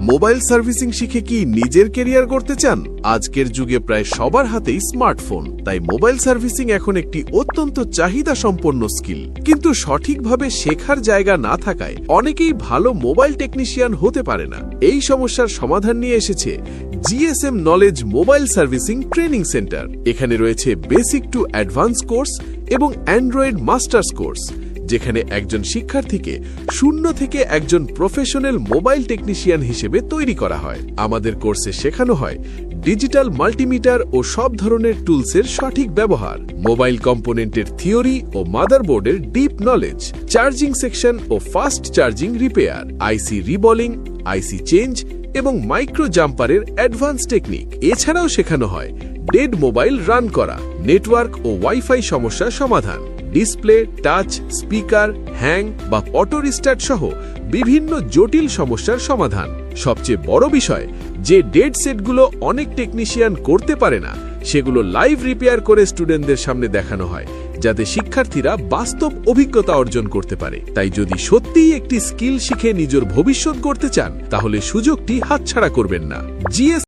Mobile servicing শিখে কি নিজের কেরিয়ার করতে চান? আজকের যুগে প্রায় সবার হাতেই স্মার্টফোন, তাই মোবাইল সার্ভিসিং এখন একটি অত্যন্ত চাহিদা সম্পন্ন স্কিল। কিন্তু সঠিকভাবে শেখার জায়গা না থাকায় অনেকেই ভালো মোবাইল টেকনিশিয়ান হতে পারে না। এই সমস্যার সমাধান নিয়ে এসেছে GSM knowledge mobile servicing training centre. এখানে রয়েছে বেসিক টু অ্যাডভান্স কোর্স এবং অ্যান্ড্রয়েড মাস্টার্স কোর্স, যেখানে একজন শিক্ষার্থীকে শূন্য থেকে একজন প্রফেশনাল মোবাইল টেকনিশিয়ান হিসেবে তৈরি করা হয়। আমাদের কোর্সে শেখানো হয় ডিজিটাল মাল্টিমিটার ও সব ধরনের টুলসের সঠিক ব্যবহার, মোবাইল কম্পোনেন্টের থিওরি ও মাদারবোর্ডের ডিপ নলেজ, চার্জিং সেকশন ও ফাস্ট চার্জিং রিপেয়ার, আইসি রিবলিং, আইসি চেঞ্জ এবং মাইক্রো জাম্পারের অ্যাডভান্স টেকনিক। এছাড়াও শেখানো হয় ডেড মোবাইল রান করা, নেটওয়ার্ক ও ওয়াইফাই সমস্যার সমাধান, ডিসপ্লে, টাচ, স্পিকার, হ্যাং বা অটো রিস্টার্ট সহ বিভিন্ন জটিল সমস্যার সমাধান। সবচেয়ে বড় বিষয়, যে ডেড সেটগুলো অনেক টেকনিশিয়ান করতে পারে না, সেগুলো লাইভ রিপেয়ার করে স্টুডেন্টদের সামনে দেখানো হয়, যাতে শিক্ষার্থীরা বাস্তব অভিজ্ঞতা অর্জন করতে পারে। তাই যদি সত্যিই একটি স্কিল শিখে নিজের ভবিষ্যৎ গড়তে চান, তাহলে সুযোগটি হাতছাড়া করবেন না।